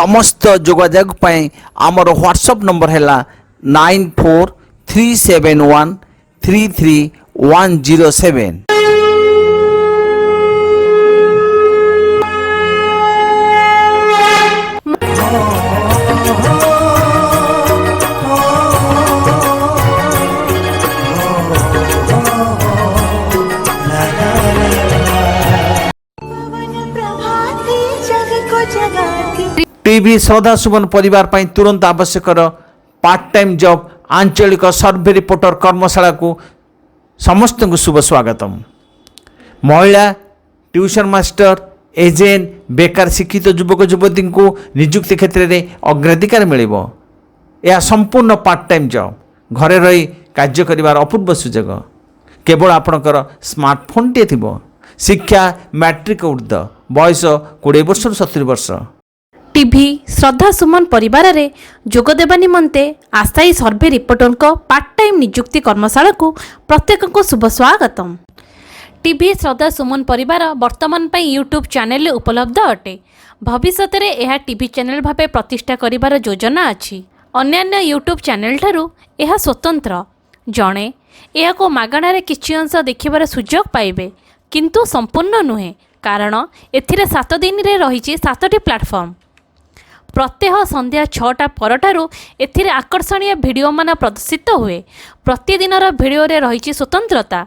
समस्त जोगाजोग आमर WhatsApp number है 9437133107। टीवी श्रद्धा सुमन परिवार पर तुरंत आवश्यक पार्ट टाइम जॉब आंचलिक सर्वे रिपोर्टर कर्मशाला को समस्त को शुभ स्वागतम। महिला ट्यूशन मास्टर एजेंट बेकार शिक्षित युवक युवती को नियुक्ति क्षेत्र में अग्राधिकार मिलिबो। यह संपूर्ण पार्ट टाइम जॉब घरे रही कार्य करिवार अपूर्व सुजोग। केवल आपणकर स्मार्टफोन टे थिबो। शिक्षा मैट्रिक ऊर्ध्व बयस 20 वर्ष 70 वर्ष। टीवी श्रद्धा सुमन परिवार रे जोग देबा निमंते आस्थायी सर्वे रिपोर्टर को पार्ट टाइम नियुक्ति कर्मशाला को प्रत्येक को शुभ स्वागतम। टीवी श्रद्धा सुमन परिवार वर्तमान पई यूट्यूब चैनल उपलब्ध अटे। भविष्य में यह टीवी चैनल भावे प्रतिष्ठा करिवार योजना अछि। अन्यान्य यूट्यूब चैनल ठारू यह स्वतंत्र। जणे यह को मागणा रे किछि अंश देखिबार सुजोग पाइबे, किंतु संपूर्ण नुहे, कारण एथिरे 7 दिन रे रहिछि 7टी प्लाटफॉर्म। प्रत्येक संध्या 6टा परठारू एथिरे आकर्षणीय भिडिओ मान प्रदर्शित हुए। प्रतिदिनर भिडिओ रे रहिछि स्वतंत्रता।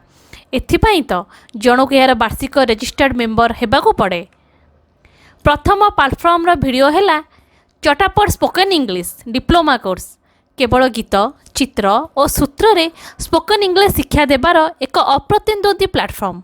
एथिपाई तो जनक यार वार्षिक रजिस्टर्ड मेंबर हेबाकू पड़े। प्रथम प्लाटफॉर्म रो भिडिओ हैला चटापट स्पोकन इंग्लिश डिप्लोमा कोर्स। केवल गीत चित्र और सूत्र रे स्पोकन इंग्लिश शिक्षा देबार एक अप्रतिद्वंदी प्लाटफॉर्म।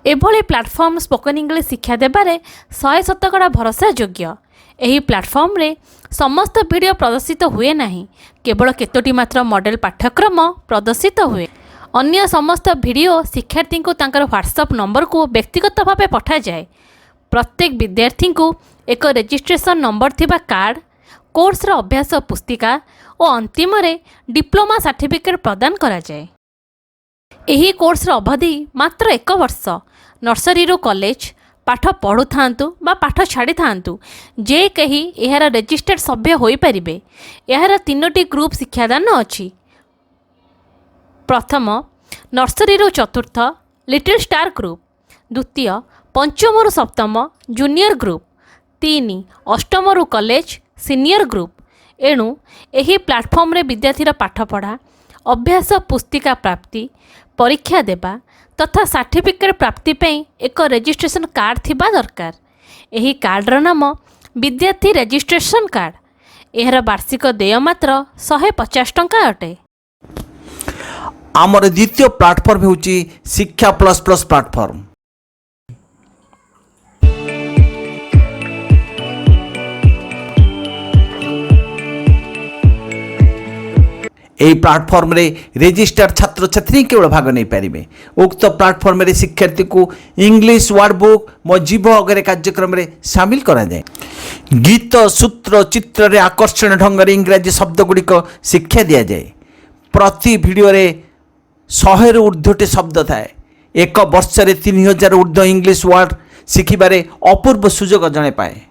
एभली प्लाटफॉर्म स्पोकन इंग्लिश शिक्षा देबारे 100% भरोसा योग्य। एही प्लाटफॉर्म रे समस्त वीडियो प्रदर्शित हुए नहीं, केवल केतोटी मात्र मॉडल पाठ्यक्रम प्रदर्शित हुए। अन्य समस्त वीडियो शिक्षार्थी को तांकर व्हाट्सएप नंबर को व्यक्तिगत भाव पठा जाए। प्रत्येक विद्यार्थी को एक रजिस्ट्रेशन नंबर थिबा कार्ड, कोर्स रो अभ्यास पुस्तिका और अंतिम रे डिप्लोमा सर्टिफिकेट प्रदान करा जाए। एही कोर्स रो अवधि मात्र 1 वर्ष। नर्सरी रो कॉलेज पाठ पढ़ु थांतु बा पाठ छाड़ी थांतु जे कहीं यार रजिस्टर्ड सभ्य होई परिबे। यार 3टी ग्रुप शिक्षादान अछि। प्रथम नर्सरी रो चतुर्थ लिटिल स्टार ग्रुप, द्वितीय पंचम रु सप्तम जूनियर ग्रुप, 3 अष्टम रु कॉलेज सीनियर ग्रुप। एणु एही प्लाटफॉर्म रे विद्यार्थीर पाठपढ़ा, अभ्यास पुस्तिका प्राप्ति, परीक्षा देबा तथा सर्टिफिकेट प्राप्ति पे एक रजिस्ट्रेशन कार्ड थिबा दरकार। एही कार्डर नाम विद्यार्थी रजिस्ट्रेशन कार्ड। एहर वार्षिक देय मात्र 150 टंका अटे। आमर द्वितीय प्लाटफॉर्म होची शिक्षा प्लस प्लस प्लाटफॉर्म। यही प्लाटफॉर्म रे रजिस्टर्ड छात्र छात्री केवल भाग नहीं पारे। उक्त प्लाटफॉर्म रे शिक्षार्थी को इंग्लिश वर्ड बुक मो जीव वगैरह कार्यक्रम रे शामिल करा जाए। गीत सूत्र चित्र रे आकर्षण ढंग रे इंग्राजी शब्द गुड़िक शिक्षा दि जाए। प्रति वीडियो रे 100 रु ऊर्ध्वटे शब्द थाए। 1 वर्ष रे 3000 ऊर्ध्व इंग्लिश वर्ड शिखिबारे अपूर्व सुजोग जणे पाए।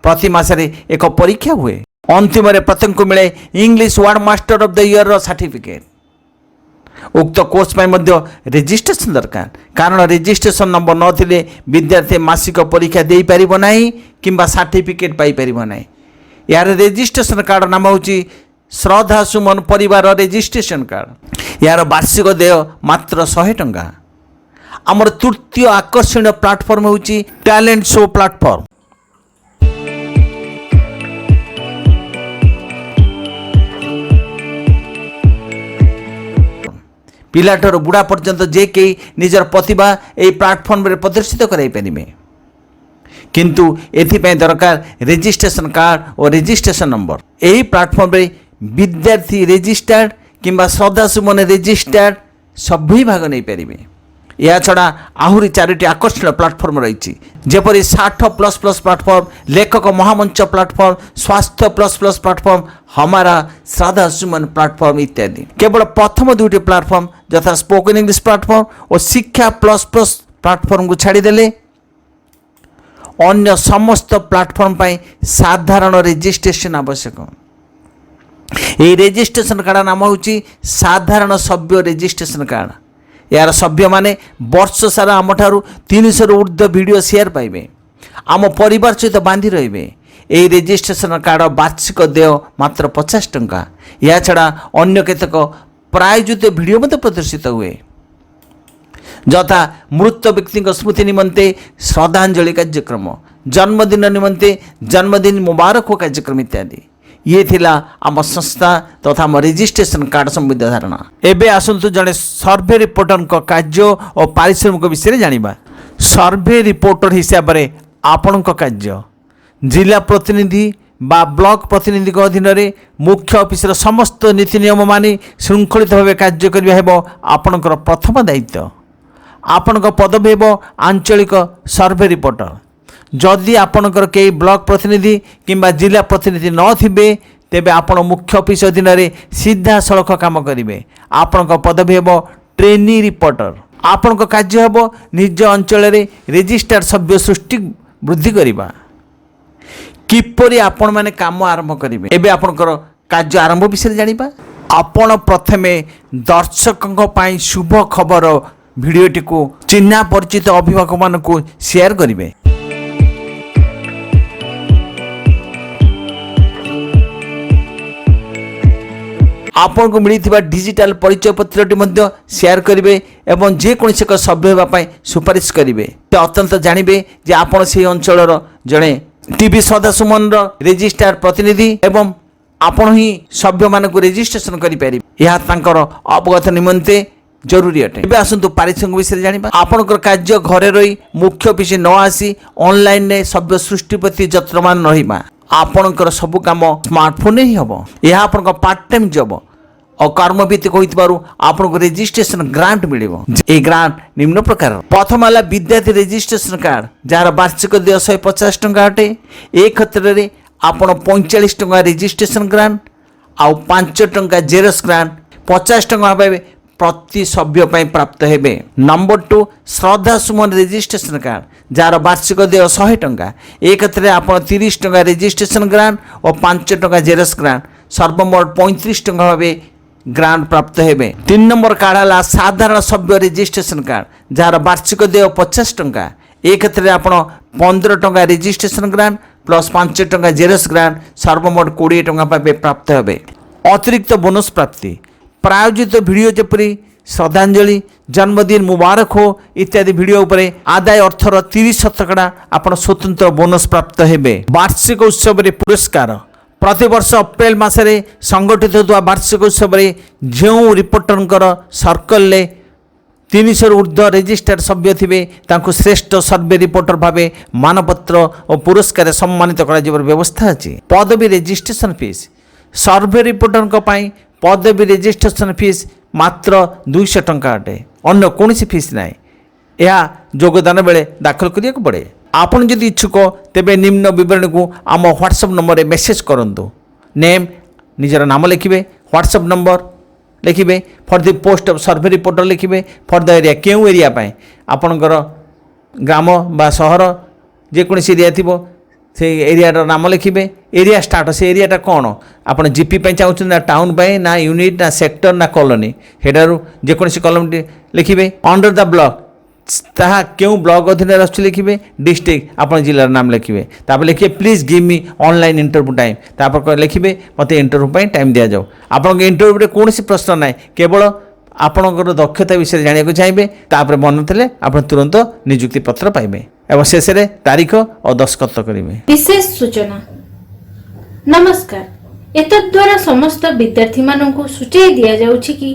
प्रति मासरे एक परीक्षा हुए। अंतिम प्रत्येक को मिले English word master of the year रो सर्टिफिकेट। उक्त कोर्स पर रजिस्ट्रेशन दरकार, कारण रजिस्ट्रेशन नंबर नथिले विद्यार्थी मासिक परीक्षा दे पारिबो नाही किंबा सर्टिफिकेट पाई पारिबो नाही। यार रजिस्ट्रेशन कार्ड नाम होची श्रद्धा सुमन परिवार रजिस्ट्रेशन कार्ड। यार वार्षिक देय मात्र 100 टंका। आमर तृतीय आकर्षणीय प्लाटफॉर्म होची टैलेंट शो प्लाटफॉर्म। पिलाठर बुढ़ा पर्यंत जे कई निजर प्रतिभा यही प्लाटफॉर्म रे प्रदर्शित कराई पारिबे, किंतु एथिपाई दरकार रजिस्ट्रेशन कार्ड और रजिस्ट्रेशन नंबर। यही प्लाटफॉर्म रे विद्यार्थी रजिस्टर्ड किंबा श्रद्धा सुमन रजिस्टर्ड सभी भाग नहीं पारिबे। या छड़ा आहुरी 4टी आकर्षण प्लाटफर्म रही जेपरी 60++ प्लाटफर्म, लेखक महामंच प्लाटफर्म, स्वास्थ्य प्लस प्लाटफर्म, हमारा श्रद्धा सुमन प्लाटफर्म इत्यादि। केवल प्रथम 2टी प्लाटफर्म यथा स्पोकन इंग्लिश प्लाटफर्म और शिक्षा प्लस प्लाटफर्म को छाड़देले अन्य समस्त प्लाटफर्म पर साधारण रजिस्ट्रेशन आवश्यक। ये रजिस्ट्रेशन कार्ड नाम हूँ साधारण सभ्य रजिस्ट्रेशन कार्ड। यार सभ्य माने वर्ष सारा आम ठारू 300 ऊर्ध्व वीडियो शेयर पाइबे, आम परिवार सहित बांधि रहिबे। यही रजिस्ट्रेशन कार्ड वार्षिक देय मात्र 50 टंका। या छड़ा अन्य केतक प्रायोजित वीडियो मत प्रदर्शित हुए यथा मृत व्यक्ति स्मृति निमंते श्रद्धांजलि कार्यक्रम, जन्मदिन निमंते जन्मदिन मुबारक हो कार्यक्रम इत्यादि। ये थिला आम संस्था तथा आम रजिस्ट्रेशन कार्ड संबंधी धारणा। एबे आसंतु जड़े सर्वे रिपोर्टर कार्य और पारिश्रमिक विषय जानिबा। सर्वे रिपोर्टर हिसाब से आपण कार्य जिला प्रतिनिधि बा ब्लॉक प्रतिनिधि अधीन में मुख्य ऑफिसर समस्त नीति नियम मानि श्रृंखलित भाव कार्य करबा हेबो आपणकर प्रथम दायित्व। आपणक पदवी हेबो आंचलिक सर्वे रिपोर्टर। जदि आपणकर कई ब्लॉक प्रतिनिधि किंबा जिला प्रतिनिधि न थिबे तेबे आपण मुख्य ऑफिस अधीन में सीधा सड़क काम करेंगे। आपण पदवी हेबो ट्रेनी रिपोर्टर। आपण कार्य हेबो निज अंचल में रजिस्ट्रार सभ्य सृष्टि वृद्धि करवा। किपरि आपण माने काम आरंभ करेंगे एबे आपणकर कार्य आरंभ विषय जानिबा। आपण प्रथमे दर्शकों पाई शुभ खबर भिडियोटी को चिन्हा परिचित अभिभावक मान को शेयर करेंगे। आपण को मिली डिजिटल परिचय पत्रटी मध्य शेयर करेंगे एवं जेकोसी एक सभ्य होगापाई सुपारिश करेंगे। अत्यंत जानवे जे आपण से अंचल जड़े टीवी श्रद्धा सुमन रजिस्ट्रार प्रतिनिधि एवं आपण ही सभ्य मान को रजिस्ट्रेशन करें। यह अवगत निमंते जरूरी अटे। एबे आसंतु पारिश्रमिक विषय जानिबा। आपणकर कार्य घरे रही मुख्य ऑफिस न आसी ऑनलाइन ने सभ्य सृष्टि प्रति जत्रमान रहिबा। आपणकर सब काम स्मार्टफोन ही हम। यह आपण पार्ट टाइम जॉब और कर्मभित्तिक होइतबारु आपनको रजिस्ट्रेशन ग्रांट मिलिबो। ए ग्रांट निम्न प्रकार। प्रथम है विद्यार्थी रजिस्ट्रेशन कार्ड जार वार्षिक देय 150 टंका अटे। ए क्षेत्र में आपण 45 टंका रजिस्ट्रेशन ग्रांट आउ 5 टंका जेरक्स ग्रांट 50 टंका पाइबे प्रति सभ्य प्राप्त हेबे। नंबर 2 श्रद्धा सुमन रजिस्ट्रेशन कार्ड जार वार्षिक देय 100 टंका। ए क्षेत्र में आप 30 टंका रजिस्ट्रेशन ग्रांट और 5 टंका जेरक्स ग्रांट सर्वमोट 35 टंका भावे ग्रांट प्राप्त हेबे। 3 नंबर कार्ड है साधारण सभ्य रजिस्ट्रेशन कार्ड जार वार्षिक देय 50 टंका। ए क्षेत्र में आप 15 टंका रजिस्ट्रेशन ग्रांट प्लस 5 टंका जेरक्स ग्रांट सर्वमोट 20 टंका भावे प्राप्त हेबे। अतिरिक्त बोनस प्राप्ति प्रायोजित वीडियो जेपरी श्रद्धांजलि, जन्मदिन मुबारक हो इत्यादि वीडियो उपरे आदाय अर्थर 30% आपण स्वतंत्र बोनस प्राप्त हेबे। वार्षिक उत्सव रे पुरस्कार प्रतिवर्ष अप्रैल मासरे संगठित होता वार्षिक उत्सव रे जो रिपोर्टर सर्कल ले 300 ऊर्ध्व रजिस्ट्रार सभ्य थिबे तांको श्रेष्ठ सर्वे रिपोर्टर भावे मानपत्र और पुरस्कार सम्मानित करा जिवर व्यवस्था अछि। पदवी रजिस्ट्रेशन फीस सर्वे रिपोर्टर पाई पदवी रजिस्ट्रेशन फीस मात्र 200 टंका अटे। अन्य कौन फीस ना यह योगदान बेले दाखल करिया पड़े। आपन जदि इच्छुक तेबे निम्न विवरण को आम व्हाट्सएप नंबर रे मेसेज करंतु। नेम निजर नाम लिखिबे, व्हाट्सएप नंबर लिखिबे, for the post of survey reporter लिखिबे, फॉर द एरिया केउ एरिया पाए आपनकर ग्राम बा शहर जेकोसी एरिया थिबो से एरिया नाम लिखिबे। एरिया स्टार्ट से एरियाटा कौन आप जीपी चाहते ना टाउन पाए ना यूनिट ना सेक्टर ना कॉलोनी हेडारू जेकोसी कॉलोनी लिखिबे। अंडर द ब्लॉक ताहा क्यों ब्लॉक अधीन आसुछि लिखिबे। डिस्ट्रिक्ट आप जिलार नाम लिखिबे। तापर लिखिए please give me online interview time. तापर लिखिबे मते इंटरव्यू पाई टाइम दिया जाओ। आपन इंटरव्यू रे कोनोसी प्रश्न ना केवल आपणकर दक्षता विषय जानिया चाहिए। तापर मन थे आप तुरंत नियुक्ति पत्र पाइबे एवं शेष रे तारीख और दस्तखत करेंगे। विशेष सूचना नमस्कार। एतद्वारा समस्त विद्यार्थी माननकु सूचय दिया जाउछि कि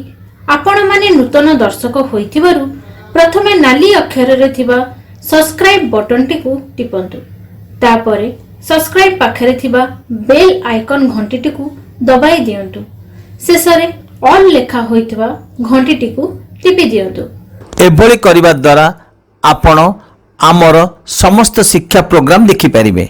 आपण माने नूतन दर्शक होइथिबारु प्रथमे नाली अक्षर रे थिबा सब्सक्राइब बटन टिकु टिपंतु। तापरे सब्सक्राइब पाखरे थिबा बेल आइकन घंटी टिकु दबाई दियंतु। शेषरे ऑल लेखा होइथिबा घंटी टिकु टिपि दियंतु। एभली करिबा द्वारा आपण आमर समस्त शिक्षा प्रोग्राम देखि पारिबे।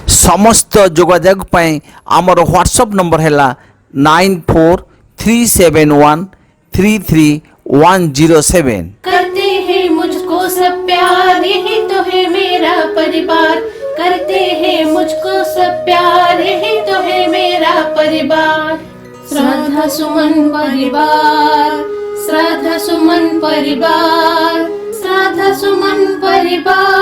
समस्त जोगाजोग पई आमर व्हाट्सएप नंबर हैला 9437133107। करते हैं मुझको सब प्यार, यही तो है मेरा परिवार। करते हैं मुझको सब प्यार, यही तो है मेरा परिवार। श्रद्धा सुमन परिवार, श्रद्धा सुमन परिवार, श्रद्धा सुमन परिवार।